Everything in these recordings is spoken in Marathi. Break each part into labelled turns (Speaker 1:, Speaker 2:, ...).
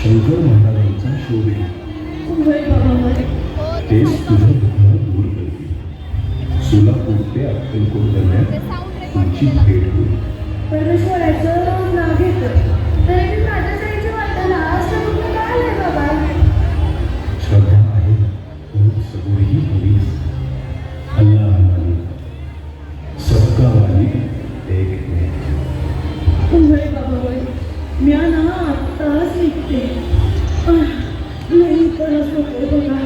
Speaker 1: शंकर महाराजांचा शोध आहे. तेच तुझं दुःख दूर करतील. सोलापूर ते अक्कलकोट दरम्यान तुमची भेट होईल.
Speaker 2: परमेश्वराचं नाव घेतं तरी मी माझ्या जायची वाटायला असं कुठं काय आलंय बाबा.
Speaker 1: श्रद्धा आहे खूप सबुरीही हवीच. अल्लाह मालिक सबका मालिक एक है.
Speaker 2: होय बाबा होय. म्या ना आत्ताच निघते. नाही परत होते बघा.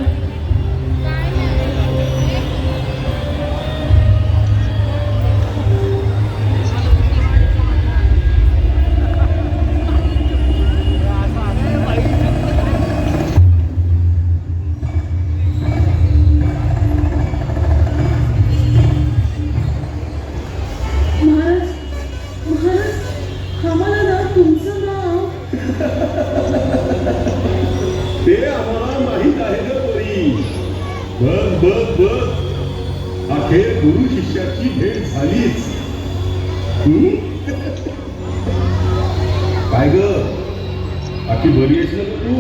Speaker 2: महाराज महाराज आम्हाला ना तुमचं नाव
Speaker 1: ते आम्हाला माहित आहे ग पोरी. बघ बघ बघ अखेर गुरु शिष्याची भेट झालीच. काय ग बाकी बरी आहेस ना तू?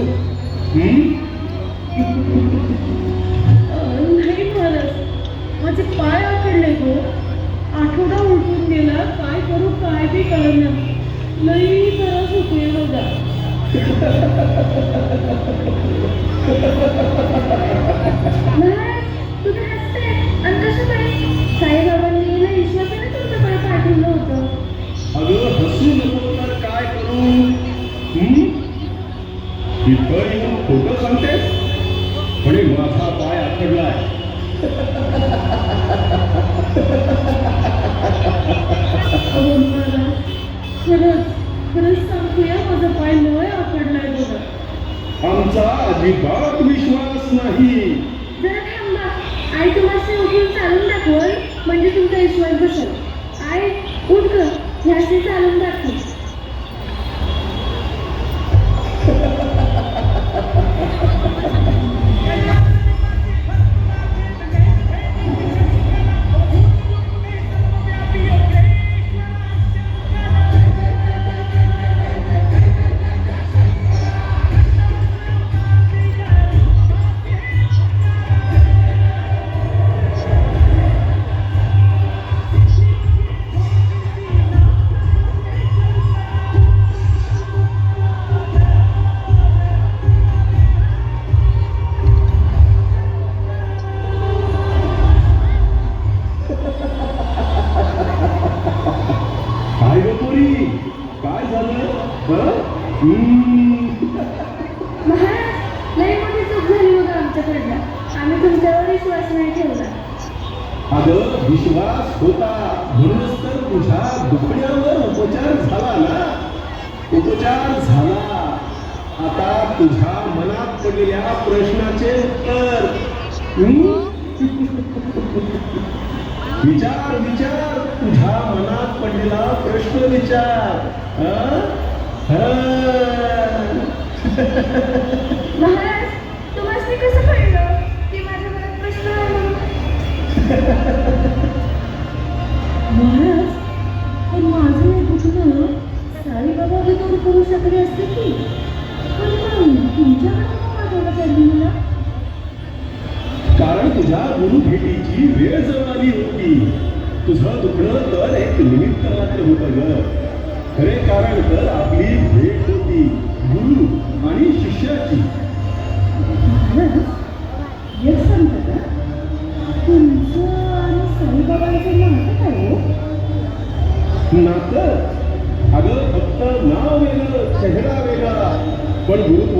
Speaker 2: नाही महाराज माझे पाय आकडले गो. आठवडा उलटून गेला. काय करू काय बी कळना. लई त्रास होतोय बघा. महाराज तुम्ही हसते आणि कसं काय? साईबाबांनी ना विश्वासाने तुमच्याकडे पाठवलं होतं.
Speaker 1: अगं हसू नको तर काय करू? इथं येऊन खोटं सांगतेस? म्हणे माझा पाय आखडलाय.
Speaker 2: अहो महाराज खरंच खरंच सांगतोय माझा पाय लय आकडलाय बघा.
Speaker 1: आमचा अजिबात विश्वास नाही.
Speaker 2: जरा थांबा. आई तुम्हाला उठून चालून दाखवल म्हणजे तुमचा विश्वास बसेल. आई उठ ग. ह्याचे चालून दाखव.
Speaker 1: काय ग पोरी काय झालं?
Speaker 2: महाराज लई मोठी चूक झाली बघा आमच्याकडनं. आम्ही तुमच्यावर विश्वास नाही ठेवला.
Speaker 1: अगं विश्वास होता म्हणूनच तर तुझ्या दुखण्यावर उपचार झाला ना. उपचार झाला. आता तुझ्या मनात पडलेल्या प्रश्नाचे उत्तर. विचार विचार तुझ्या मनात पडलेला प्रश्न विचार.
Speaker 2: महाराज तुम्हाला कसं कळलं की माझ्या मनात प्रश्न आहे म्हणून? महाराज पण माझं हे दुखणं साईबाबा बी दूर करू शकले असते की. पण मग तुमच्याकडे का पाठवलं त्यांनी मला?
Speaker 1: कारण तुझ्या गुरु भेटीची वेळ जवळ आली होती. तुझं दुखणं तर एक निमित्त मात्र होतं ग. खरे कारण तर आपली भेट होती गुरु आणि शिष्याची.
Speaker 2: महाराज एक सांगता का? तुमचं आणि साईबाबांचं नातं काय हो?
Speaker 1: नातं अगं फक्त नाव वेगळं चेहरा वेगळा पण गुरुत्व